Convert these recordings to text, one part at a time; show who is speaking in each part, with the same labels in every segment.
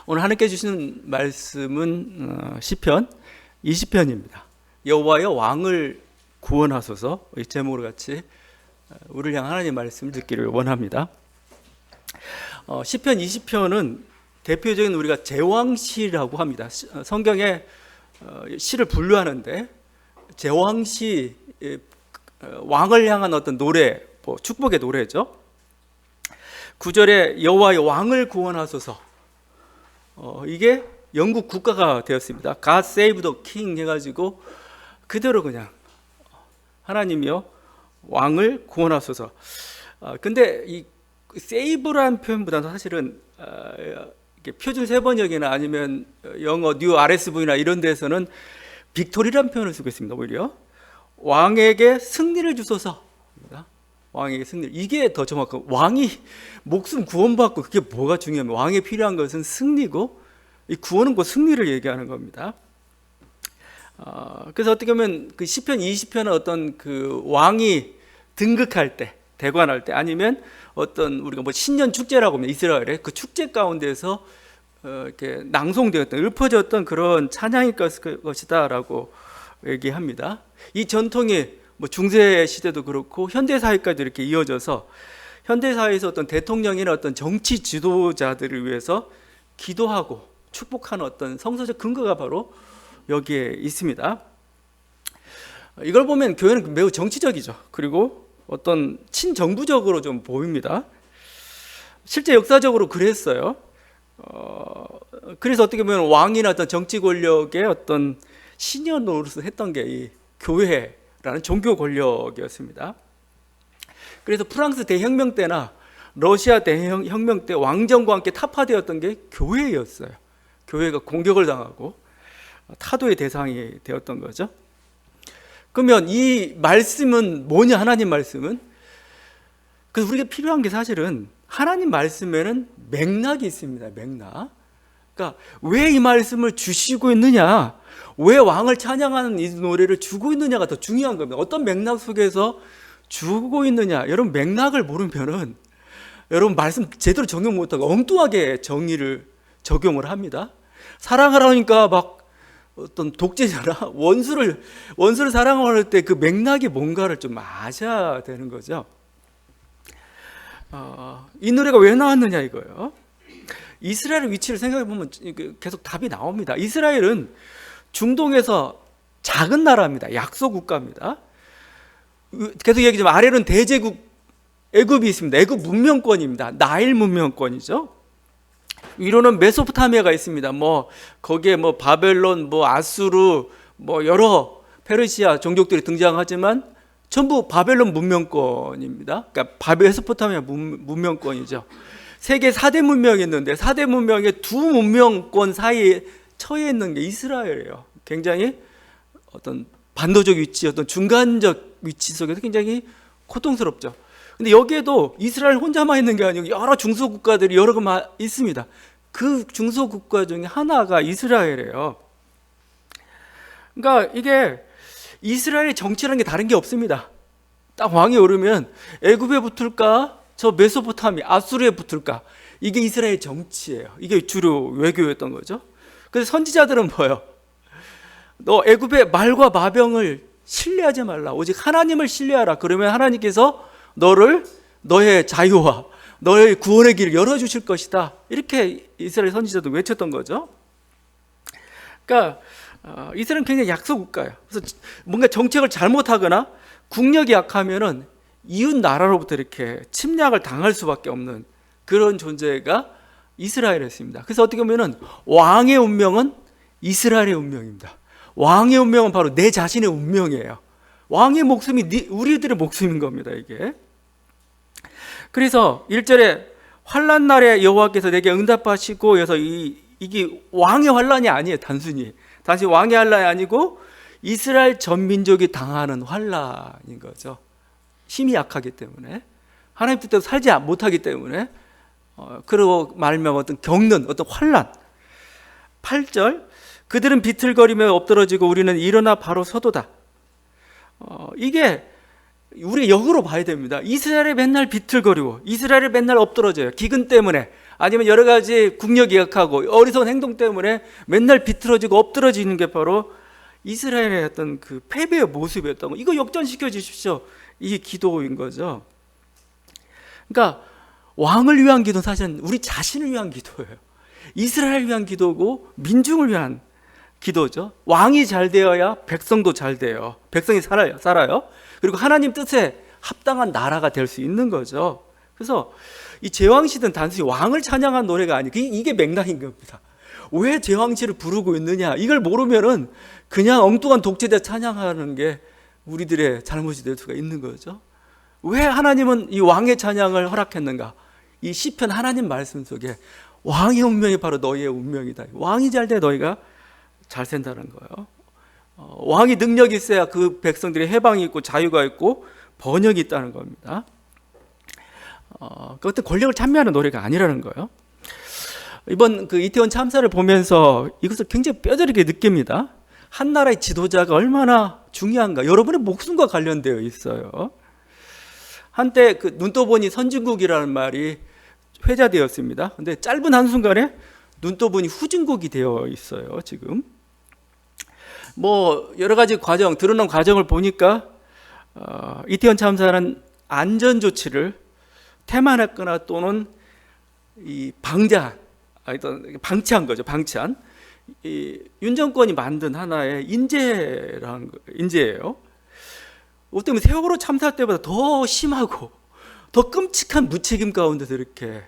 Speaker 1: 오늘 하나님께 주시는 말씀은 시편 20편입니다. 여호와여 왕을 구원하소서, 이 제목으로 같이 우리를 향한 하나님의 말씀을 듣기를 원합니다. 시편 20편은 대표적인 우리가 제왕시라고 합니다. 성경에 시를 분류하는데 제왕시, 왕을 향한 어떤 노래, 축복의 노래죠. 9절에 여호와여 왕을 구원하소서, 이게 영국 국가가 되었습니다. God save the king 해가지고 그대로 그냥 하나님이여 왕을 구원하소서. 근데 이 save라는 표현보다는 사실은 표준 세번역이나 아니면 영어 뉴 RSV나 이런 데서는 빅토리라는 표현을 쓰고 있습니다. 오히려 왕에게 승리를 주소서. 왕에게 승리, 이게 더 정확하고, 왕이 목숨 구원받고 그게 뭐가 중요하면 왕에 필요한 것은 승리고, 이 구원은 곧 승리를 얘기하는 겁니다. 그래서 어떻게 보면 그 시편 20편은 어떤 그 왕이 등극할 때, 대관할 때, 아니면 어떤 우리가 신년 축제라고 하면 이스라엘의 그 축제 가운데서 이렇게 낭송되었던, 읊어졌던 그런 찬양일 것이다라고 얘기합니다. 이 전통이 중세 시대도 그렇고 현대 사회까지 이렇게 이어져서 현대 사회에서 어떤 대통령이나 어떤 정치 지도자들을 위해서 기도하고 축복하는 어떤 성서적 근거가 바로 여기에 있습니다. 이걸 보면 교회는 매우 정치적이죠. 그리고 어떤 친정부적으로 좀 보입니다. 실제 역사적으로 그랬어요. 그래서 어떻게 보면 왕이나 어떤 정치 권력의 어떤 신여 노릇을 했던 게 이 교회라는 종교 권력이었습니다. 그래서 프랑스 대혁명 때나 러시아 대혁명 때 왕정과 함께 타파되었던 게 교회였어요. 교회가 공격을 당하고 타도의 대상이 되었던 거죠. 그러면 이 말씀은 뭐냐? 하나님 말씀은, 그래서 우리가 필요한 게 사실은 하나님 말씀에는 맥락이 있습니다. 맥락. 그러니까 왜 이 말씀을 주시고 있느냐, 왜 왕을 찬양하는 이 노래를 주고 있느냐가 더 중요한 겁니다. 어떤 맥락 속에서 주고 있느냐. 여러분, 맥락을 모르면은 여러분 말씀 제대로 적용 못하고 엉뚱하게 정의를 적용을 합니다. 사랑하라니까 막 어떤 독재자나 원수를 사랑할 때 그 맥락이 뭔가를 좀 아셔야 되는 거죠. 이 노래가 왜 나왔느냐 이거예요. 이스라엘의 위치를 생각해 보면 계속 답이 나옵니다. 이스라엘은 중동에서 작은 나라입니다. 약소 국가입니다. 계속 얘기하지만 아래는 대제국 애굽이 있습니다. 애굽 문명권입니다. 나일 문명권이죠. 위로는 메소포타미아가 있습니다. 거기에 바벨론, 아수르, 여러 페르시아 종족들이 등장하지만 전부 바벨론 문명권입니다. 그러니까 메소포타미아 문명권이죠. 세계 4대 문명이 있는데 4대 문명의 두 문명권 사이에 처해 있는 게 이스라엘이에요. 굉장히 어떤 반도적 위치, 어떤 중간적 위치 속에서 굉장히 고통스럽죠. 근데 여기에도 이스라엘 혼자만 있는 게 아니고 여러 중소국가들이 여러 개 있습니다. 그 중소국가 중에 하나가 이스라엘이에요. 그러니까 이게 이스라엘의 정치라는 게 다른 게 없습니다. 딱 왕이 오르면 애굽에 붙을까, 저 메소포타미아, 아수르에 붙을까, 이게 이스라엘 정치예요. 이게 주로 외교였던 거죠. 그래서 선지자들은 뭐예요? 너 애굽의 말과 마병을 신뢰하지 말라. 오직 하나님을 신뢰하라. 그러면 하나님께서 너의 자유와 너의 구원의 길을 열어주실 것이다. 이렇게 이스라엘 선지자도 외쳤던 거죠. 그러니까 이스라엘은 굉장히 약소 국가예요. 그래서 뭔가 정책을 잘못하거나 국력이 약하면은 이웃 나라로부터 이렇게 침략을 당할 수밖에 없는 그런 존재가 이스라엘이었습니다. 그래서 어떻게 보면은 왕의 운명은 이스라엘의 운명입니다. 왕의 운명은 바로 내 자신의 운명이에요. 왕의 목숨이 우리들의 목숨인 겁니다, 이게. 그래서 1절에 환난 날에 여호와께서 내게 응답하시고, 해서 이게 왕의 환난이 아니에요. 단순히 왕의 환난이 아니고 이스라엘 전 민족이 당하는 환난인 거죠. 힘이 약하기 때문에, 하나님 뜻대로 살지 못하기 때문에, 그러고 말면 겪는 어떤 환난. 8절, 그들은 비틀거리며 엎드러지고 우리는 일어나 바로 서도다. 이게 우리 역으로 봐야 됩니다. 이스라엘이 맨날 비틀거리고 이스라엘이 맨날 엎드러져요. 기근 때문에, 아니면 여러 가지 국력 이약하고 어리석은 행동 때문에 맨날 비틀어지고 엎드러지는 게 바로 이스라엘의 어떤 그 패배의 모습이었던 거. 이거 역전시켜 주십시오. 이 기도인 거죠. 그러니까 왕을 위한 기도는 사실은 우리 자신을 위한 기도예요. 이스라엘을 위한 기도고 민중을 위한 기도죠. 왕이 잘 되어야 백성도 잘 돼요. 백성이 살아요. 그리고 하나님 뜻에 합당한 나라가 될 수 있는 거죠. 그래서 이 제왕시대는 단순히 왕을 찬양한 노래가 아니고 이게 맥락인 겁니다. 왜 제왕시를 부르고 있느냐, 이걸 모르면은 그냥 엉뚱한 독재자 찬양하는 게 우리들의 잘못이 될 수가 있는 거죠. 왜 하나님은 이 왕의 찬양을 허락했는가? 이 시편 하나님 말씀 속에 왕의 운명이 바로 너희의 운명이다. 왕이 잘 돼 너희가 잘 산다는 거예요. 왕이 능력이 있어야 그 백성들이 해방이 있고 자유가 있고 번영이 있다는 겁니다. 그것도 권력을 찬미하는 노래가 아니라는 거예요. 이번 그 이태원 참사를 보면서 이것을 굉장히 뼈저리게 느낍니다. 한 나라의 지도자가 얼마나 중요한가. 여러분의 목숨과 관련되어 있어요. 한때 그 눈떠보니 선진국이라는 말이 회자되었습니다. 근데 짧은 한순간에 눈떠보니 후진국이 되어 있어요. 지금 뭐 여러 가지 과정, 드러난 과정을 보니까 이태원 참사는 안전 조치를 태만했거나 또는 이 방치한 거죠. 방치한 윤 정권이 만든 하나의 인재예요. 어떻게 보면 세월호 참사 때보다 더 심하고 더 끔찍한 무책임 가운데서 이렇게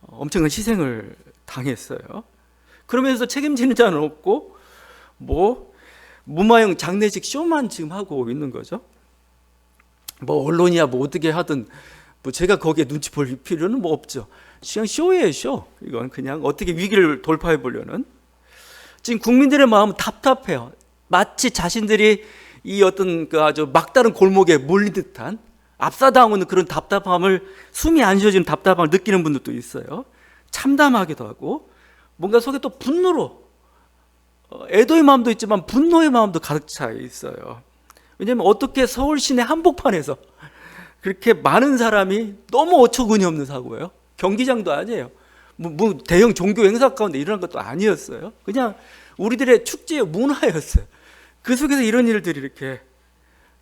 Speaker 1: 엄청난 희생을 당했어요. 그러면서 책임지는 자는 없고 뭐 무마형 장례식 쇼만 지금 하고 있는 거죠. 뭐 언론이야 뭐 어떻게 하든 뭐 제가 거기에 눈치 볼 필요는 뭐 없죠. 그냥 쇼예요, 쇼. 이건 그냥 어떻게 위기를 돌파해 보려는. 지금 국민들의 마음은 답답해요. 마치 자신들이 이 어떤 그 아주 막다른 골목에 몰린 듯한 압사당하는 그런 답답함을, 숨이 안 쉬어지는 답답함을 느끼는 분들도 있어요. 참담하기도 하고 뭔가 속에 또 분노로, 애도의 마음도 있지만 분노의 마음도 가득 차 있어요. 왜냐하면 어떻게 서울 시내 한복판에서 그렇게 많은 사람이, 너무 어처구니 없는 사고예요. 경기장도 아니에요. 뭐 대형 종교 행사 가운데 일어난 것도 아니었어요. 그냥 우리들의 축제의 문화였어요. 그 속에서 이런 일들이 이렇게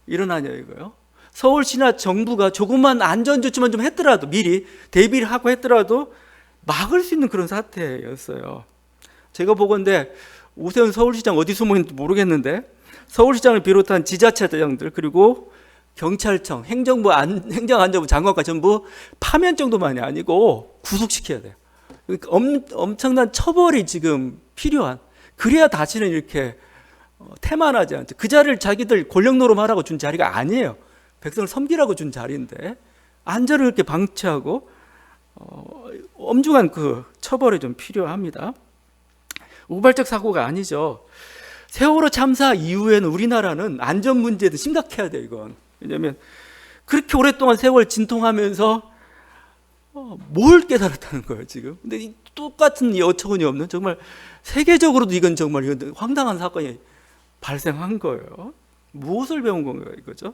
Speaker 1: 일어나냐 이거요. 서울시나 정부가 조금만 안전조치만 좀 했더라도, 미리 대비를 하고 했더라도 막을 수 있는 그런 사태였어요. 제가 보건대 오세훈 서울시장 어디 숨어 있는지 모르겠는데, 서울시장을 비롯한 지자체장들 그리고 경찰청, 행정안전부 장관과 전부 파면 정도만이 아니고 구속시켜야 돼요. 그러니까 엄청난 처벌이 지금 필요한, 그래야 다시는 이렇게 태만하지 않죠. 그 자리를 자기들 권력 노름하라고 준 자리가 아니에요. 백성을 섬기라고 준 자리인데 안전을 이렇게 방치하고 엄중한 그 처벌이 좀 필요합니다. 우발적 사고가 아니죠. 세월호 참사 이후에는 우리나라는 안전 문제도 심각해야 돼요. 이건 왜냐하면 그렇게 오랫동안 세월 진통하면서 뭘 깨달았다는 거예요 지금. 근데 이 똑같은 이 어처구니 없는, 정말 세계적으로도 이건 정말 이건 황당한 사건이 발생한 거예요. 무엇을 배운 건가 이거죠.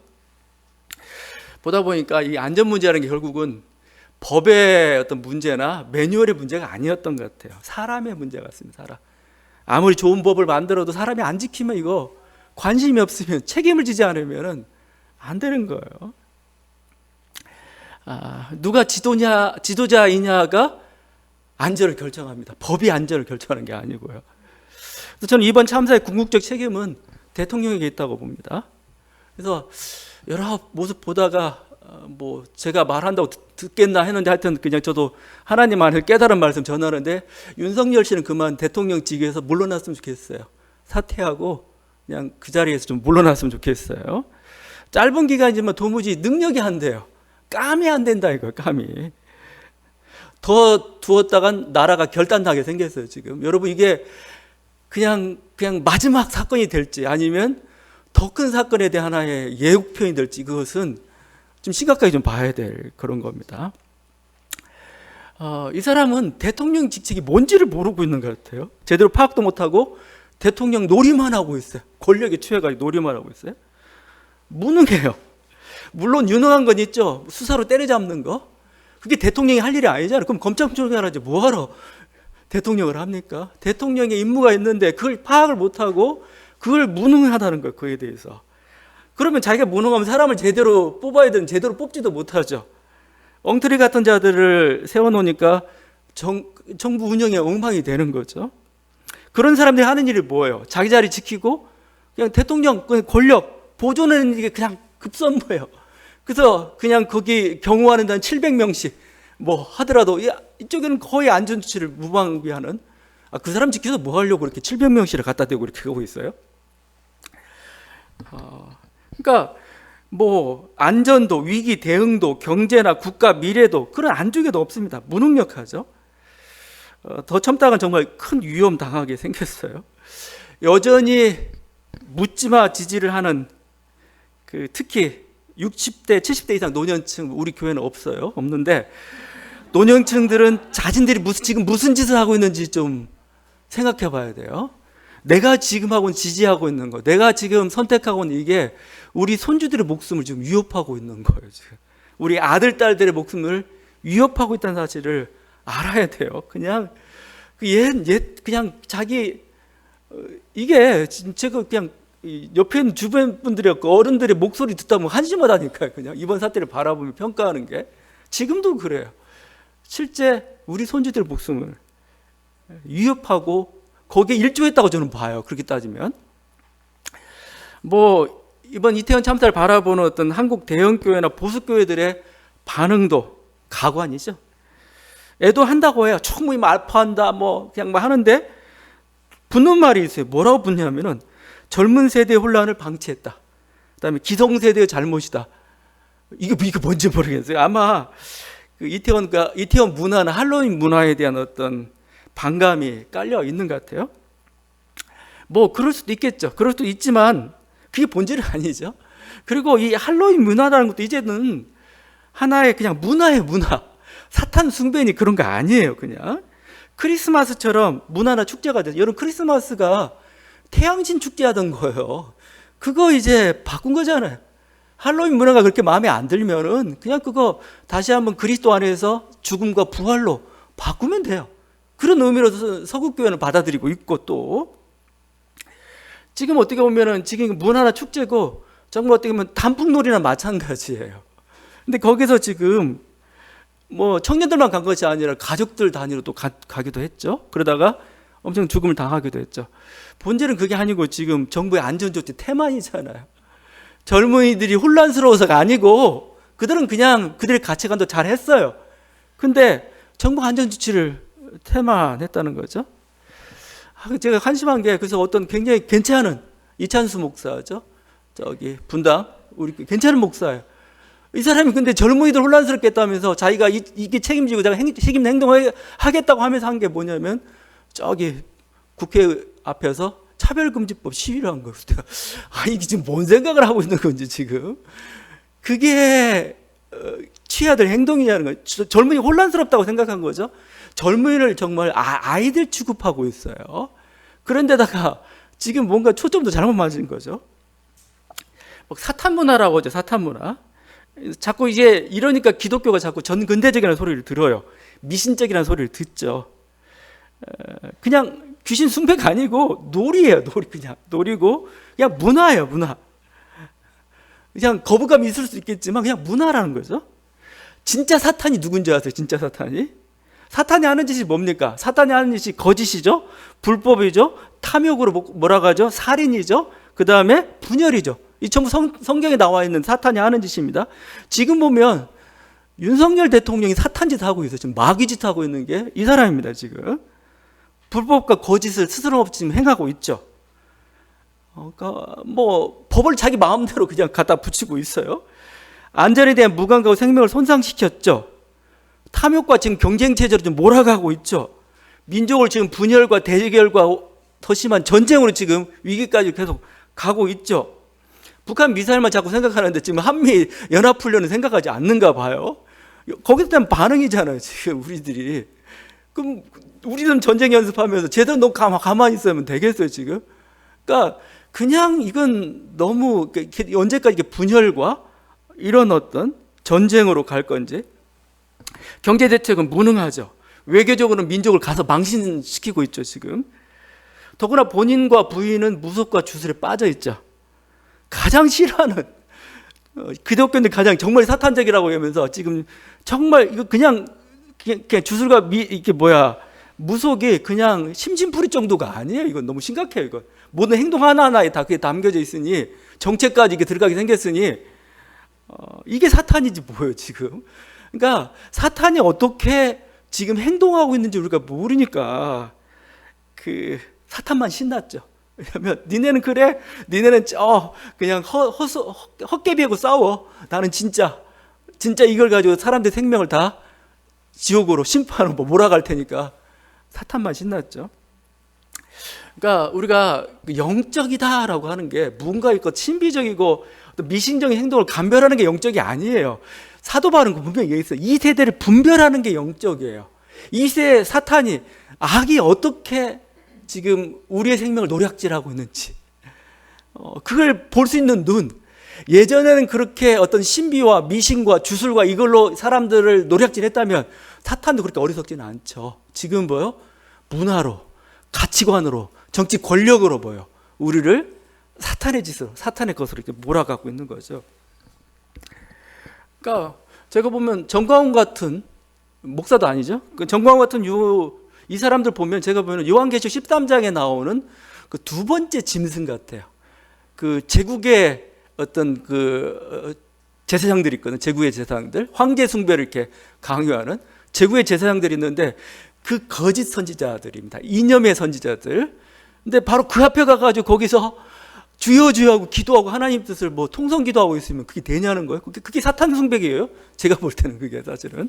Speaker 1: 보다 보니까 이 안전 문제라는 게 결국은 법의 어떤 문제나 매뉴얼의 문제가 아니었던 것 같아요. 사람의 문제 같습니다. 사람. 아무리 좋은 법을 만들어도 사람이 안 지키면, 이거 관심이 없으면, 책임을 지지 않으면 안 되는 거예요. 누가 지도자이냐가 안전을 결정합니다. 법이 안전을 결정하는 게 아니고요. 그래서 저는 이번 참사의 궁극적 책임은 대통령에게 있다고 봅니다. 그래서 여러 모습 보다가 뭐 제가 말한다고 듣겠나 했는데, 하여튼 그냥 저도 하나님 안에 깨달은 말씀 전하는데, 윤석열 씨는 그만 대통령직에서 물러났으면 좋겠어요. 사퇴하고 그냥 그 자리에서 좀 물러났으면 좋겠어요. 짧은 기간이지만 도무지 능력이 안 돼요. 감이 안 된다 이거예요. 감이. 더 두었다간 나라가 결단나게 생겼어요 지금. 여러분, 이게 그냥 마지막 사건이 될지 아니면 더 큰 사건에 대한 하나의 예고편이 될지, 그것은 좀 심각하게 좀 봐야 될 그런 겁니다. 이 사람은 대통령 직책이 뭔지를 모르고 있는 것 같아요. 제대로 파악도 못하고 대통령 놀이만 하고 있어요. 권력에 취해가지고 놀이만 하고 있어요. 무능해요. 물론 유능한 건 있죠. 수사로 때려잡는 거. 그게 대통령이 할 일이 아니잖아요. 그럼 검찰총장을 하지 뭐하러 대통령을 합니까? 대통령의 임무가 있는데 그걸 파악을 못하고 그걸 무능하다는 거예요. 그에 대해서. 그러면 자기가 무능하면 사람을 제대로 뽑아야 되는 제대로 뽑지도 못하죠. 엉터리 같은 자들을 세워놓으니까 정부 운영에 엉망이 되는 거죠. 그런 사람들이 하는 일이 뭐예요? 자기 자리 지키고 그냥 대통령 권력 보존하는 게 그냥 급선무예요. 그래서 그냥 거기 경호하는 데한 700명씩 뭐 하더라도 이쪽에는 거의 안전조치를 무방비하는, 그 사람 지켜서 뭐 하려고 이렇게 700명씩을 갖다 대고 이렇게 하고 있어요? 그러니까 뭐 안전도, 위기 대응도, 경제나 국가 미래도 그런 안쪽에도 없습니다. 무능력하죠. 더 참다가 정말 큰 위험 당하게 생겼어요. 여전히 묻지마 지지를 하는 특히 60대, 70대 이상 노년층 우리 교회는 없는데 노년층들은 자신들이 지금 무슨 짓을 하고 있는지 좀 생각해 봐야 돼요. 내가 지금 하고 지지하고 있는 거, 내가 지금 선택하고 있는 이게 우리 손주들의 목숨을 지금 위협하고 있는 거예요. 지금 우리 아들, 딸들의 목숨을 위협하고 있다는 사실을 알아야 돼요. 그냥 그냥 자기 이게 제가 그냥 옆에 있는 주변 분들이 어른들의 목소리 듣다 보면 한심하다니까요. 그냥 이번 사태를 바라보며 평가하는 게 지금도 그래요. 실제 우리 손주들의 목숨을 위협하고 거기에 일조했다고 저는 봐요. 그렇게 따지면 뭐 이번 이태원 참사를 바라보는 어떤 한국 대형교회나 보수교회들의 반응도 가관이죠. 애도한다고 해요. 충분히 말파한다 뭐 그냥 뭐 하는데 붙는 말이 있어요. 뭐라고 붙냐면은 젊은 세대의 혼란을 방치했다. 그다음에 기성세대의 잘못이다. 이게 뭔지 모르겠어요. 아마 이태원 문화나 할로윈 문화에 대한 어떤 반감이 깔려 있는 것 같아요. 뭐 그럴 수도 있겠죠. 그럴 수도 있지만 그게 본질은 아니죠. 그리고 이 할로윈 문화라는 것도 이제는 하나의 그냥 문화예요. 문화. 사탄 숭배니 그런 거 아니에요. 그냥 크리스마스처럼 문화나 축제가 돼서 여러분 크리스마스가 태양신 축제 하던 거예요. 그거 이제 바꾼 거잖아요. 할로윈 문화가 그렇게 마음에 안 들면은 그냥 그거 다시 한번 그리스도 안에서 죽음과 부활로 바꾸면 돼요. 그런 의미로 서구교회는 받아들이고 있고, 또 지금 어떻게 보면은 지금 문화나 축제고 정말 어떻게 보면 단풍놀이나 마찬가지예요. 근데 거기서 지금 뭐 청년들만 간 것이 아니라 가족들 단위로 또 가기도 했죠. 그러다가 엄청 죽음을 당하기도 했죠. 본질은 그게 아니고 지금 정부의 안전조치 태만이잖아요. 젊은이들이 혼란스러워서가 아니고 그들은 그냥 그들의 가치관도 잘 했어요. 근데 정부 안전조치를 태만했다는 거죠. 제가 한심한 게 그래서 어떤 굉장히 괜찮은 이찬수 목사죠. 저기 분당 우리 괜찮은 목사예요. 이 사람이 근데 젊은이들 혼란스럽게 했다면서 자기가 이게 책임지고 자기가 책임 행동을 하겠다고 하면서 한 게 뭐냐면 저기 국회 앞에서 차별금지법 시위를 한 거예요. 이게 지금 뭔 생각을 하고 있는 건지 지금 그게 취해야 될 행동이냐는 거예요. 젊은이 혼란스럽다고 생각한 거죠. 젊은이를 정말 아이들 취급하고 있어요. 그런데다가 지금 뭔가 초점도 잘못 맞은 거죠. 사탄 문화라고 하죠. 사탄 문화. 자꾸 이제 이러니까 기독교가 자꾸 전근대적이라는 소리를 들어요. 미신적이라는 소리를 듣죠. 그냥 귀신 숭배가 아니고 놀이에요. 그냥 놀이고 그냥 문화예요. 문화. 그냥 거부감이 있을 수 있겠지만 그냥 문화라는 거죠. 진짜 사탄이 누군지 아세요? 진짜 사탄이 하는 짓이 뭡니까? 사탄이 하는 짓이 거짓이죠, 불법이죠, 탐욕으로 몰아가죠, 살인이죠, 그 다음에 분열이죠. 이 전부 성경에 나와 있는 사탄이 하는 짓입니다. 지금 보면 윤석열 대통령이 사탄짓 하고 있어요. 지금 마귀짓 하고 있는 게 이 사람입니다. 지금 불법과 거짓을 스스럼 없이 지금 행하고 있죠. 그러니까 뭐 법을 자기 마음대로 그냥 갖다 붙이고 있어요. 안전에 대한 무감각과 생명을 손상시켰죠. 탐욕과 지금 경쟁 체제로 좀 몰아가고 있죠. 민족을 지금 분열과 대결과 더 심한 전쟁으로 지금 위기까지 계속 가고 있죠. 북한 미사일만 자꾸 생각하는데 지금 한미 연합훈련은 생각하지 않는가 봐요. 거기에 대한 반응이잖아요. 지금 우리들이. 그럼 우리는 전쟁 연습하면서 제대로 너무 가만히 있으면 되겠어요 지금. 그러니까 그냥 이건 너무 언제까지 분열과 이런 어떤 전쟁으로 갈 건지. 경제 대책은 무능하죠. 외교적으로는 민족을 가서 망신시키고 있죠, 지금. 더구나 본인과 부인은 무속과 주술에 빠져 있죠. 가장 싫어하는 기독교인들 가장 정말 사탄적이라고 하면서 지금 정말 이거 그냥 주술과 이게 무속이 그냥 심심풀이 정도가 아니에요. 이건 너무 심각해요. 이건 모든 행동 하나하나에 다 그게 담겨져 있으니 정책까지 이게 들어가게 생겼으니 이게 사탄이지 뭐예요 지금. 그러니까 사탄이 어떻게 지금 행동하고 있는지 우리가 모르니까 그 사탄만 신났죠. 왜냐하면 니네는 그래, 니네는 그냥 헛개비하고 싸워. 나는 진짜 이걸 가지고 사람들 생명을 다 지옥으로 심판으로 몰아갈 테니까 사탄만 신났죠. 그러니까 우리가 영적이다라고 하는 게 뭔가 있고 신비적이고 미신적인 행동을 감별하는 게 영적이 아니에요. 사도 바울은 분명히 얘기했어요. 이 세대를 분별하는 게 영적이에요. 이 세대 사탄이 악이 어떻게 지금 우리의 생명을 노략질하고 있는지 그걸 볼 수 있는 눈. 예전에는 그렇게 어떤 신비와 미신과 주술과 이걸로 사람들을 노략질했다면 사탄도 그렇게 어리석지는 않죠. 지금 문화로, 가치관으로, 정치 권력으로 우리를 사탄의 짓으로, 사탄의 것으로 이렇게 몰아가고 있는 거죠. 그러니까 제가 보면 정광훈 같은 목사도 아니죠. 그 정광훈 같은 이 사람들 보면 제가 보면 요한계시록 13장에 나오는 그 두 번째 짐승 같아요. 그 제국의 어떤 그 제사장들이 있거든요. 제국의 제사장들, 황제 숭배를 이렇게 강요하는 제국의 제사장들이 있는데 그 거짓 선지자들입니다. 이념의 선지자들. 근데 바로 그 앞에 가가지고 거기서 주여 주여 하고 기도하고 하나님 뜻을 통성 기도하고 있으면 그게 되냐는 거예요. 그게 사탄 숭배이에요. 제가 볼 때는 그게 사실은.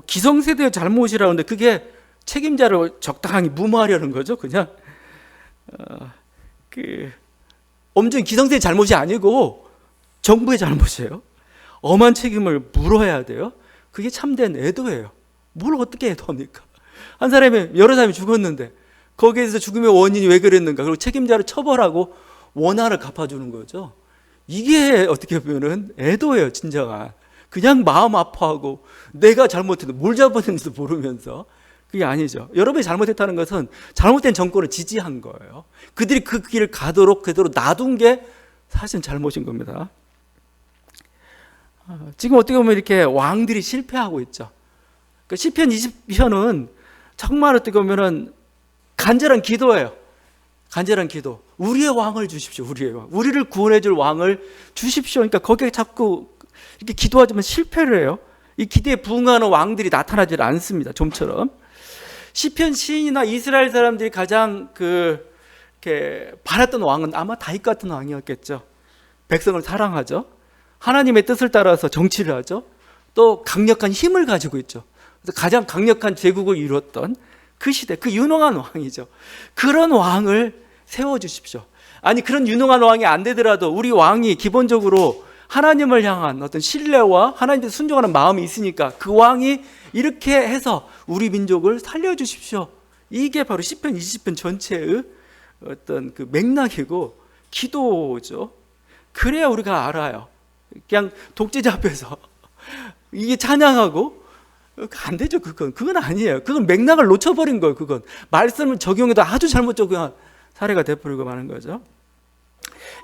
Speaker 1: 기성세대의 잘못이라는데 그게 책임자를 적당히 무마하려는 거죠. 그냥 엄청 기성세대 잘못이 아니고 정부의 잘못이에요. 엄한 책임을 물어야 돼요. 그게 참된 애도예요. 뭘 어떻게 애도합니까? 한 사람이 여러 사람이 죽었는데 거기에서 죽음의 원인이 왜 그랬는가? 그리고 책임자를 처벌하고 원한을 갚아주는 거죠. 이게 어떻게 보면은 애도예요, 진정한. 그냥 마음 아파하고 내가 잘못했는데 뭘 잘못했는지도 모르면서 그게 아니죠. 여러분이 잘못했다는 것은 잘못된 정권을 지지한 거예요. 그들이 그 길을 가도록 그대로 놔둔 게 사실은 잘못인 겁니다. 지금 어떻게 보면 이렇게 왕들이 실패하고 있죠. 그러니까 시편 20편은 정말 어떻게 보면은 간절한 기도예요. 간절한 기도. 우리의 왕을 주십시오. 우리의 왕. 우리를 구원해 줄 왕을 주십시오. 그러니까 거기에 자꾸 이렇게 기도하지만 실패를 해요. 이 기대에 부응하는 왕들이 나타나지 않습니다. 좀처럼. 시편 시인이나 이스라엘 사람들이 가장 이렇게 바랐던 왕은 아마 다윗 같은 왕이었겠죠. 백성을 사랑하죠. 하나님의 뜻을 따라서 정치를 하죠. 또 강력한 힘을 가지고 있죠. 그래서 가장 강력한 제국을 이루었던 그 시대, 그 유능한 왕이죠. 그런 왕을 세워주십시오. 아니, 그런 유능한 왕이 안 되더라도 우리 왕이 기본적으로 하나님을 향한 어떤 신뢰와 하나님께 순종하는 마음이 있으니까 그 왕이 이렇게 해서 우리 민족을 살려주십시오. 이게 바로 시편 20편 전체의 어떤 그 맥락이고 기도죠. 그래야 우리가 알아요. 그냥 독재자 앞에서 이게 찬양하고 안 되죠. 그건 아니에요. 그건 맥락을 놓쳐버린 거예요. 그건 말씀을 적용해도 아주 잘못 적용한 사례가 되어버리고 마는 거죠.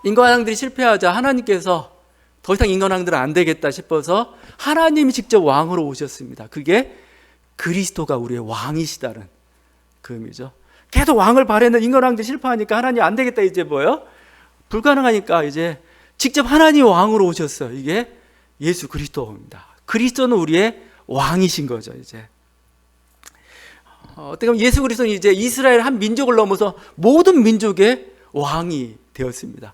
Speaker 1: 인간왕들이 실패하자 하나님께서 더 이상 인간왕들은 안 되겠다 싶어서 하나님이 직접 왕으로 오셨습니다. 그게 그리스도가 우리의 왕이시다는 그 의미죠. 계속 왕을 바라는 인간왕들이 실패하니까 하나님 안 되겠다, 이제 불가능하니까 이제 직접 하나님 왕으로 오셨어요. 이게 예수 그리스도입니다. 그리스도는 우리의 왕이신 거죠. 이제 어떻게 보면 예수 그리스도는 이제 이스라엘 한 민족을 넘어서 모든 민족의 왕이 되었습니다.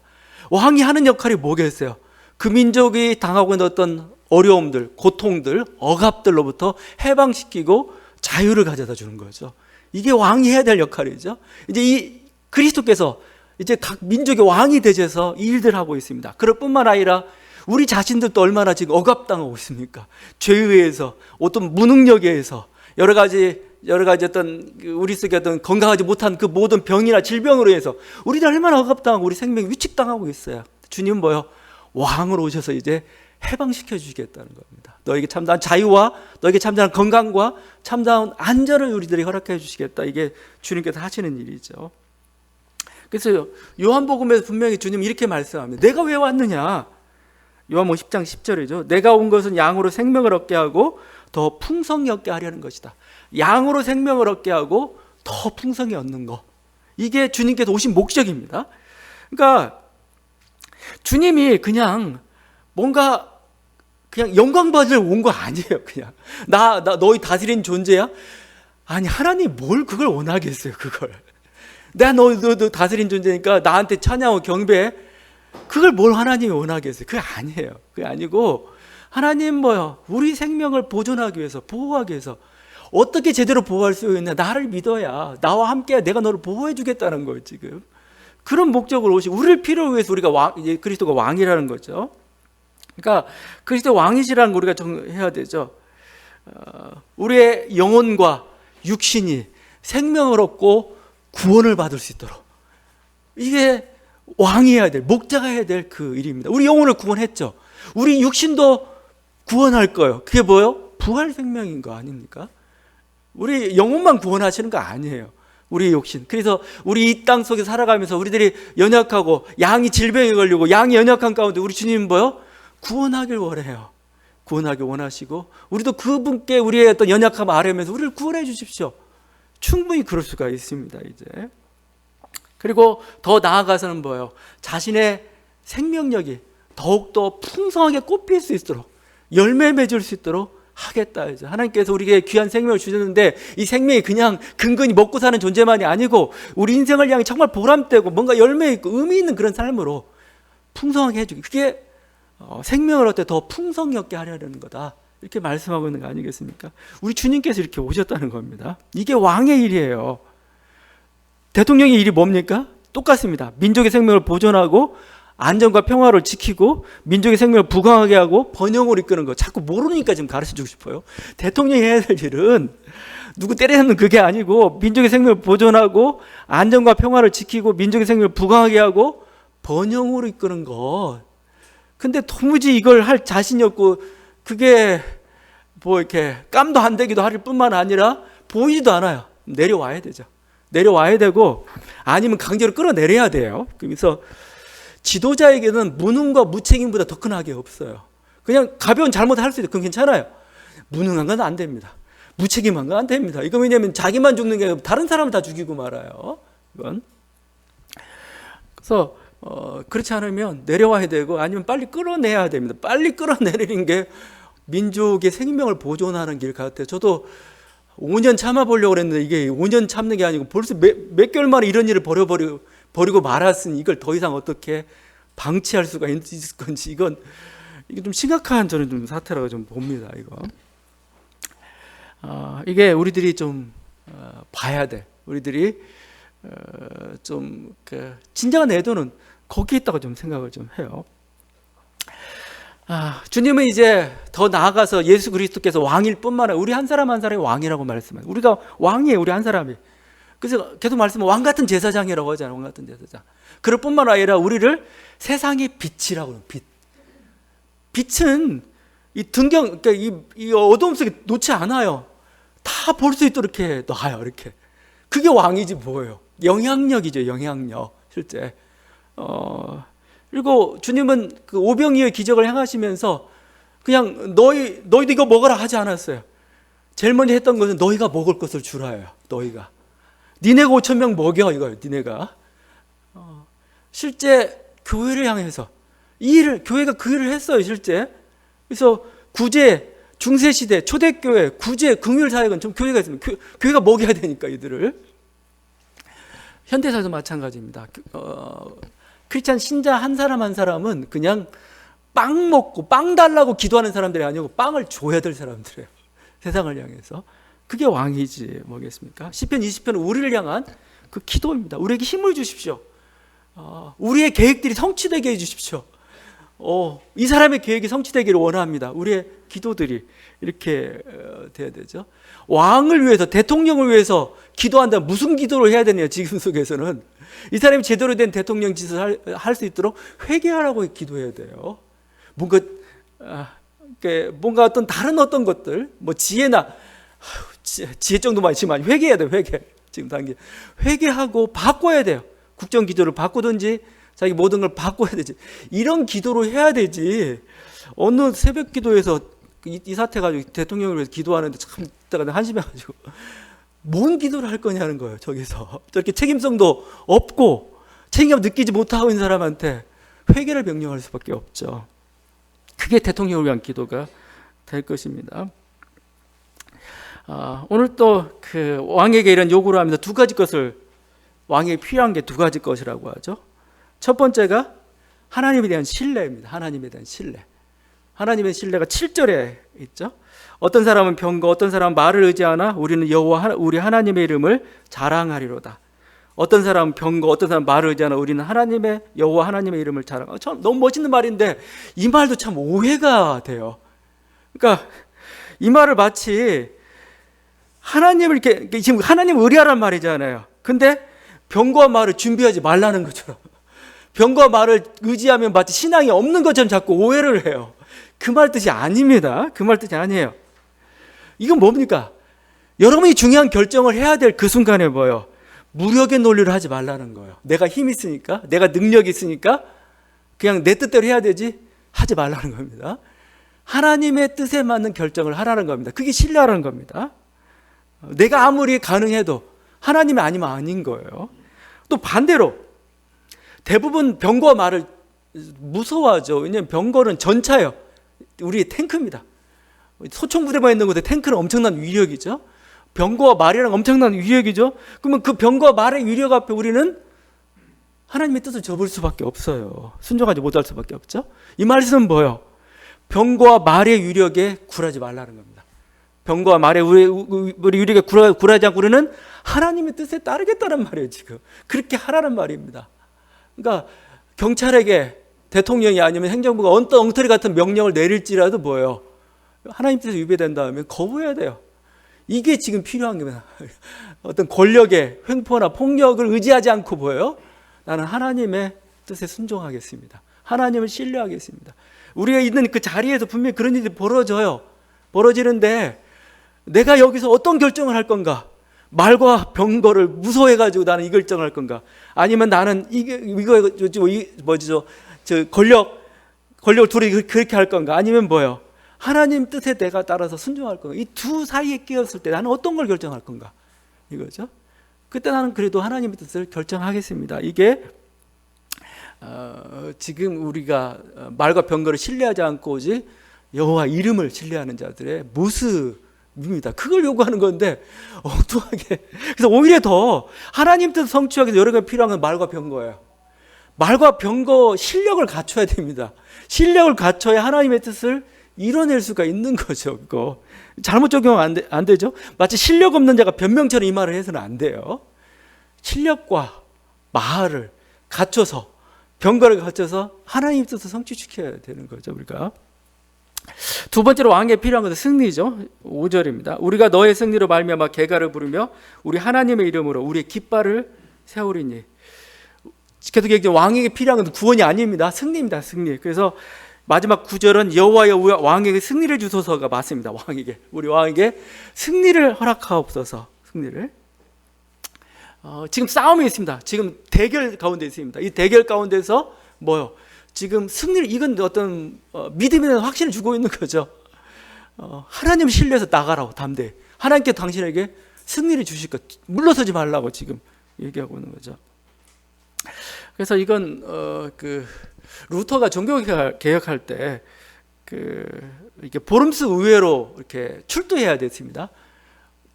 Speaker 1: 왕이 하는 역할이 뭐겠어요? 그 민족이 당하고 있는 어떤 어려움들, 고통들, 억압들로부터 해방시키고 자유를 가져다 주는 거죠. 이게 왕이 해야 될 역할이죠. 이제 이 그리스도께서 이제 각 민족의 왕이 되셔서 이 일들을 하고 있습니다. 그럴 뿐만 아니라 우리 자신들도 얼마나 지금 억압당하고 있습니까? 죄에 의해서, 어떤 무능력에 의해서, 여러 가지 어떤 우리 속에 어떤 건강하지 못한 그 모든 병이나 질병으로 인해서 우리들 얼마나 억압당하고 우리 생명이 위축당하고 있어요. 주님은 왕으로 오셔서 이제 해방시켜 주시겠다는 겁니다. 너에게 참다운 자유와 너에게 참다운 건강과 참다운 안전을 우리들이 허락해 주시겠다. 이게 주님께서 하시는 일이죠. 그래서 요한복음에서 분명히 주님 이렇게 말씀합니다. 내가 왜 왔느냐? 요한복음 10장 10절이죠. 내가 온 것은 양으로 생명을 얻게 하고 더 풍성히 얻게 하려는 것이다. 양으로 생명을 얻게 하고 더 풍성히 얻는 거. 이게 주님께서 오신 목적입니다. 그러니까 주님이 그냥 뭔가 그냥 영광 받으러 온 거 아니에요. 그냥 나 너희 다스리는 존재야? 아니, 하나님 뭘 그걸 원하겠어요. 그걸 내가 너 다스린 존재니까 나한테 찬양하고 경배해. 그걸 뭘 하나님이 원하겠어요? 그게 아니에요. 그게 아니고 하나님 뭐요? 우리 생명을 보존하기 위해서, 보호하기 위해서 어떻게 제대로 보호할 수 있냐? 나를 믿어야 나와 함께 내가 너를 보호해 주겠다는 거예요. 지금 그런 목적으로 오시, 우리를 필요로 위해서 우리가 그리스도가 왕이라는 거죠. 그러니까 그리스도 왕이시라는 거 우리가 정해야 되죠. 우리의 영혼과 육신이 생명을 얻고 구원을 받을 수 있도록, 이게 왕이 해야 될, 목자가 해야 될 그 일입니다. 우리 영혼을 구원했죠. 우리 육신도 구원할 거예요. 그게 뭐예요? 부활 생명인 거 아닙니까? 우리 영혼만 구원하시는 거 아니에요. 우리 육신. 그래서 우리 이 땅 속에 살아가면서 우리들이 연약하고 양이 질병에 걸리고 양이 연약한 가운데 우리 주님은 뭐요? 구원하길 원해요. 구원하길 원하시고 우리도 그분께 우리의 어떤 연약함을 아뢰면서 우리를 구원해 주십시오. 충분히 그럴 수가 있습니다. 이제 그리고 더 나아가서는 뭐예요? 자신의 생명력이 더욱더 풍성하게 꽃필 수 있도록, 열매 맺을 수 있도록 하겠다. 이제 하나님께서 우리에게 귀한 생명을 주셨는데 이 생명이 그냥 근근히 먹고 사는 존재만이 아니고 우리 인생을 향해 정말 보람되고 뭔가 열매 있고 의미 있는 그런 삶으로 풍성하게 해주기, 그게 생명을 얻되 더 풍성히 얻게 하려는 거다. 이렇게 말씀하고 있는 거 아니겠습니까? 우리 주님께서 이렇게 오셨다는 겁니다. 이게 왕의 일이에요. 대통령의 일이 뭡니까? 똑같습니다. 민족의 생명을 보존하고 안전과 평화를 지키고 민족의 생명을 부강하게 하고 번영을 이끄는 거. 자꾸 모르니까 지금 가르쳐주고 싶어요. 대통령이 해야 될 일은 누구 때리는 그게 아니고 민족의 생명을 보존하고 안전과 평화를 지키고 민족의 생명을 부강하게 하고 번영으로 이끄는 것. 근데 도무지 이걸 할 자신이 없고 그게 뭐 이렇게 깜도 안 되기도 할 뿐만 아니라 보이지도 않아요. 내려와야 되죠. 내려와야 되고 아니면 강제로 끌어내려야 돼요. 그래서 지도자에게는 무능과 무책임보다 더 큰 악이 없어요. 그냥 가벼운 잘못을 할 수 있어요. 그건 괜찮아요. 무능한 건 안 됩니다. 무책임한 건 안 됩니다. 이거 왜냐하면 자기만 죽는 게 아니라 다른 사람을 다 죽이고 말아요. 이건. 그래서 그렇지 않으면 내려와야 되고 아니면 빨리 끌어내야 됩니다. 빨리 끌어내리는 게 민족의 생명을 보존하는 길 같아요. 저도 5년 참아보려고 했는데 이게 5년 참는 게 아니고 벌써 몇 개월 만에 이런 일을 버리고 말았으니 이걸 더 이상 어떻게 방치할 수가 있을 건지 이게 좀 심각한 저는 좀 사태라고 좀 봅니다. 이게 우리들이 좀 봐야 돼. 우리들이 좀 진정한 애도는 거기에 있다고 좀 생각을 좀 해요. 주님은 이제 더 나아가서 예수 그리스도께서 왕일 뿐만 아니라 우리 한 사람 한 사람이 왕이라고 말씀해요. 우리가 왕이에요. 우리 한 사람이. 그래서 계속 말씀은 왕 같은 제사장이라고 하잖아요. 왕 같은 제사장. 그럴 뿐만 아니라 우리를 세상의 빛이라고 해요. 빛. 빛은 이 그러니까 이 어두움 속에 놓지 않아요. 다 볼 수 있도록 이렇게 놔요. 이렇게. 그게 왕이지 뭐예요. 영향력이죠. 영향력. 실제. 그리고 주님은 그 오병이어의 기적을 행하시면서 그냥 너희도 이거 먹어라 하지 않았어요. 제일 먼저 했던 것은 너희가 먹을 것을 주라요. 너희가. 니네가 5,000명 먹여 이거예요. 니네가. 실제 교회를 향해서 이 일을 교회가 그 일을 했어요. 실제. 그래서 구제, 중세시대, 초대교회, 구제, 긍휼사역은 좀 교회가 있습니다. 교회가 먹여야 되니까 이들을. 현대사도 마찬가지입니다. 크리스찬 신자 한 사람 한 사람은 그냥 빵 먹고 빵 달라고 기도하는 사람들이 아니고 빵을 줘야 될 사람들이에요. 세상을 향해서. 그게 왕이지 뭐겠습니까? 시편 20편은 우리를 향한 그 기도입니다. 우리에게 힘을 주십시오. 우리의 계획들이 성취되게 해주십시오. 이 사람의 계획이 성취되기를 원합니다. 우리의 기도들이 이렇게 돼야 되죠. 왕을 위해서, 대통령을 위해서 기도한다면 무슨 기도를 해야 되냐? 지금 속에서는 이 사람이 제대로 된 대통령 짓을 할 수 있도록 회개하라고 기도해야 돼요. 뭔가 뭔가 어떤 다른 어떤 것들, 뭐 지혜나 지혜 정도만 있지만 회개해야 돼요. 지금 단계 회개하고 바꿔야 돼요. 국정 기조를 바꾸든지 자기 모든 걸 바꿔야 되지. 이런 기도를 해야 되지. 어느 새벽 기도에서 이 사태 가지고 대통령을 위해서 기도하는데 참 이따가 한심해가지고 뭔 기도를 할 거냐는 거예요. 저기서 저렇게 책임성도 없고 책임감 느끼지 못하고 있는 사람한테 회개를 명령할 수밖에 없죠. 그게 대통령을 위한 기도가 될 것입니다. 오늘 또 그 왕에게 이런 요구를 하면서 두 가지 것을, 왕에게 필요한 게 두 가지 것이라고 하죠. 첫 번째가 하나님에 대한 신뢰입니다. 하나님에 대한 신뢰. 하나님의 신뢰가 7절에 있죠. 어떤 사람은 병거, 어떤 사람은 말을 의지하나 우리는 여호와 우리 하나님의 이름을 자랑하리로다. 어떤 사람은 병거, 어떤 사람은 말을 의지하나 우리는 하나님의 여호와 하나님의 이름을 자랑. 참 너무 멋있는 말인데 이 말도 참 오해가 돼요. 그러니까 이 말을 마치 하나님을 이렇게, 지금 하나님 의리하란 말이잖아요. 근데 병거와 말을 준비하지 말라는 것처럼, 병거와 말을 의지하면 마치 신앙이 없는 것처럼 자꾸 오해를 해요. 그 말 뜻이 아닙니다. 그 말 뜻이 아니에요. 이건 뭡니까? 여러분이 중요한 결정을 해야 될 그 순간에 뭐예요? 무력의 논리를 하지 말라는 거예요. 내가 힘이 있으니까, 내가 능력이 있으니까 그냥 내 뜻대로 해야 되지 하지 말라는 겁니다. 하나님의 뜻에 맞는 결정을 하라는 겁니다. 그게 신뢰하라는 겁니다. 내가 아무리 가능해도 하나님이 아니면 아닌 거예요. 또 반대로 대부분 병거와 말을 무서워하죠. 왜냐하면 병거는 전차예요. 우리의 탱크입니다. 소총부대만 있는 곳에 탱크는 엄청난 위력이죠. 병거와 말이랑 엄청난 위력이죠. 그러면 그 병거와 말의 위력 앞에 우리는 하나님의 뜻을 접을 수밖에 없어요. 순종하지 못할 수밖에 없죠. 이 말씀은 뭐예요? 병거와 말의 위력에 굴하지 말라는 겁니다. 병거와 말의 우리 위력에 굴하지 않고 우리는 하나님의 뜻에 따르겠다는 말이에요. 지금 그렇게 하라는 말입니다. 그러니까 경찰에게 대통령이 아니면 행정부가 어떤 엉터리 같은 명령을 내릴지라도 뭐예요? 하나님 뜻에 위배된다 하면 거부해야 돼요. 이게 지금 필요한 겁니다. 어떤 권력의 횡포나 폭력을 의지하지 않고 뭐예요? 나는 하나님의 뜻에 순종하겠습니다. 하나님을 신뢰하겠습니다. 우리가 있는 그 자리에서 분명히 그런 일이 벌어지는데 내가 여기서 어떤 결정을 할 건가? 말과 병거를 무서워해가지고 나는 이 결정을 할 건가? 아니면 나는 권력을 둘이 그렇게 할 건가? 아니면 뭐예요? 하나님 뜻에 내가 따라서 순종할 건가? 이 두 사이에 끼었을 때 나는 어떤 걸 결정할 건가? 이거죠. 그때 나는 그래도 하나님의 뜻을 결정하겠습니다. 이게 지금 우리가 말과 병거를 신뢰하지 않고 오직 여호와 이름을 신뢰하는 자들의 모습입니다. 그걸 요구하는 건데 엉뚱하게. 그래서 오히려 더 하나님 뜻 성취하기 위해서 여러 가지 필요한 건 말과 병거예요. 말과 병거 실력을 갖춰야 됩니다. 실력을 갖춰야 하나님의 뜻을 이뤄낼 수가 있는 거죠. 그거 잘못 적용하면 안 되죠. 마치 실력 없는 자가 변명처럼 이 말을 해서는 안 돼요. 실력과 말을 갖춰서, 병거를 갖춰서 하나님의 뜻을 성취시켜야 되는 거죠. 우리가 두 번째로 왕에게 필요한 것은 승리죠. 5절입니다. 우리가 너의 승리로 말미암아 개가를 부르며 우리 하나님의 이름으로 우리의 깃발을 세우리니. 계속 얘기해, 왕에게 필요한 것은 구원이 아닙니다. 승리입니다. 승리. 그래서 마지막 9절은 여호와여 왕에게 승리를 주소서가 맞습니다. 우리 왕에게 승리를 허락하옵소서. 승리를. 지금 싸움이 있습니다. 지금 대결 가운데 있습니다. 이 대결 가운데서 뭐요? 지금 승리를, 이건 어떤 믿음에 대한 확신을 주고 있는 거죠. 하나님 신뢰해서 나가라고, 담대히. 하나님께 당신에게 승리를 주실 것, 물러서지 말라고 지금 얘기하고 있는 거죠. 그래서 이건 루터가 종교개혁할 때 이렇게 보름스 의회로 이렇게 출두해야 됐습니다.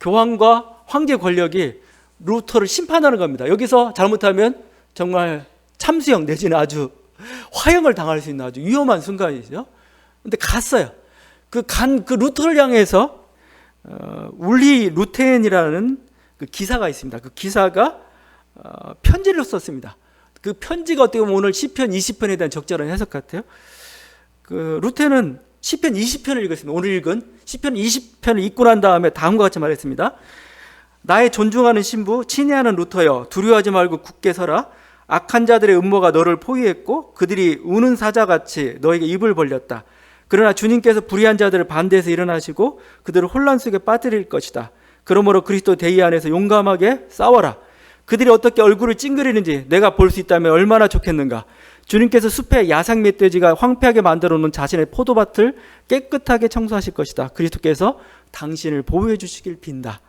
Speaker 1: 교황과 황제 권력이 루터를 심판하는 겁니다. 여기서 잘못하면 정말 참수형 내지는 아주 화형을 당할 수 있는 아주 위험한 순간이죠. 근데 갔어요. 그 루터를 향해서 울리 루텐이라는 그 기사가 있습니다. 그 기사가 편지를 썼습니다. 그 편지가 어떻게 보면 오늘 시편 20편에 대한 적절한 해석 같아요. 그 루텐은 시편 20편을 읽었습니다. 오늘 읽은 시편 20편을 읽고 난 다음에 다음과 같이 말했습니다. 나의 존중하는 신부 친애하는 루터여, 두려워하지 말고 굳게 서라. 악한 자들의 음모가 너를 포위했고 그들이 우는 사자같이 너에게 입을 벌렸다. 그러나 주님께서 불의한 자들을 반대해서 일어나시고 그들을 혼란 속에 빠뜨릴 것이다. 그러므로 그리스도 대의 안에서 용감하게 싸워라. 그들이 어떻게 얼굴을 찡그리는지 내가 볼 수 있다면 얼마나 좋겠는가. 주님께서 숲에 야상 멧돼지가 황폐하게 만들어 놓은 자신의 포도밭을 깨끗하게 청소하실 것이다. 그리스도께서 당신을 보호해 주시길 빈다.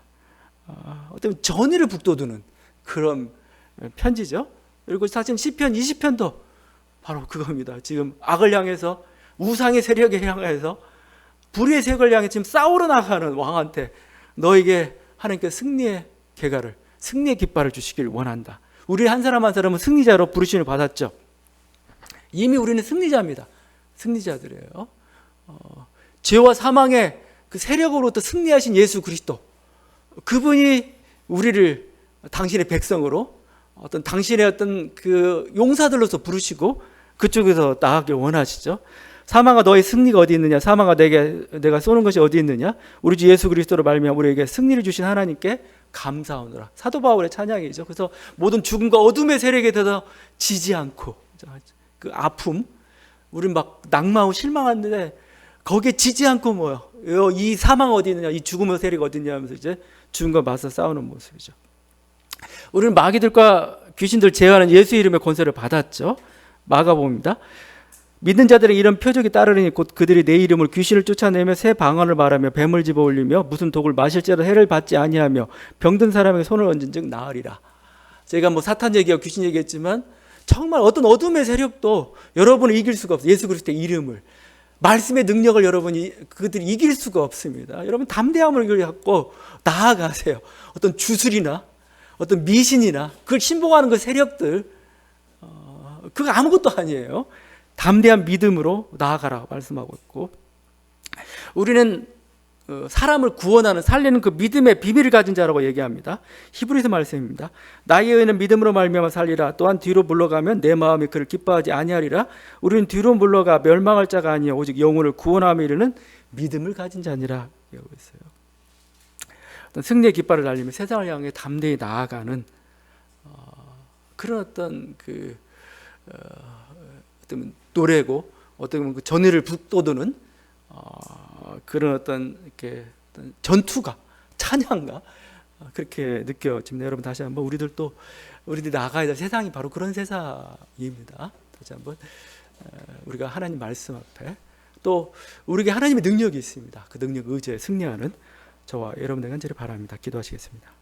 Speaker 1: 어떤 전의를 북돋우는 그런 편지죠. 그리고 사실 시편 20편도 바로 그겁니다. 지금 악을 향해서, 우상의 세력에 향해서, 불의의 세력을 향해 지금 싸우러 나가는 왕한테 너에게 하나님께 승리의 계가를, 승리의 깃발을 주시길 원한다. 우리 한 사람 한 사람은 승리자로 부르심을 받았죠. 이미 우리는 승리자입니다. 승리자들이에요. 죄와 사망의 그 세력으로부터 승리하신 예수 그리스도, 그분이 우리를 당신의 백성으로, 어떤 당신의 어떤 그 용사들로서 부르시고 그쪽에서 나가길 원하시죠. 사망아 너의 승리가 어디 있느냐? 사망아 내가 쏘는 것이 어디 있느냐? 우리 주 예수 그리스도로 말미암아 우리에게 승리를 주신 하나님께 감사하노라. 사도 바울의 찬양이죠. 그래서 모든 죽음과 어둠의 세력에 대해서 지지 않고, 그 아픔, 우리 막 낙마하고 실망하는데 거기에 지지 않고 뭐요? 이 사망 어디 있느냐? 이 죽음의 세력 어디 있냐 하면서 이제 죽음과 맞서 싸우는 모습이죠. 우리는 마귀들과 귀신들 제어하는 예수 이름의 권세를 받았죠. 마가복음입니다. 믿는 자들의 이런 표적이 따르니 곧 그들이 내 이름을 귀신을 쫓아내며 새 방언을 말하며 뱀을 집어올리며 무슨 독을 마실지라도 해를 받지 아니하며 병든 사람에게 손을 얹은 즉 나으리라. 제가 뭐 사탄 얘기하고 귀신 얘기했지만 정말 어떤 어둠의 세력도 여러분을 이길 수가 없어요. 예수 그리스도의 이름을, 말씀의 능력을 여러분이 그들이 이길 수가 없습니다. 여러분 담대함을 갖고 나아가세요. 어떤 주술이나 어떤 미신이나 그걸 신봉하는 그 세력들, 그거 아무것도 아니에요. 담대한 믿음으로 나아가라 말씀하고 있고, 우리는 사람을 구원하는, 살리는 그 믿음의 비밀을 가진 자라고 얘기합니다. 히브리서 말씀입니다. 나의 의는 믿음으로 말미암아 살리라. 또한 뒤로 물러가면 내 마음이 그를 기뻐하지 아니하리라. 우리는 뒤로 물러가 멸망할 자가 아니요 오직 영혼을 구원함에 이르는 믿음을 가진 자니라 얘기하고 있어요. 어떤 승리의 깃발을 달리며 세상을 향해 담대히 나아가는 그런 어떤 어떤 노래고, 어떤 그 전의를 북돋우는 그런 어떤 이렇게 어떤 전투가, 찬양가 그렇게 느껴집니다. 여러분 다시 한번 우리들이 나아가야 될 세상이 바로 그런 세상입니다. 다시 한번 우리가 하나님 말씀 앞에, 또 우리에게 하나님의 능력이 있습니다. 그 능력 의지에 승리하는 저와 여러분들 간절히 바랍니다. 기도하시겠습니다.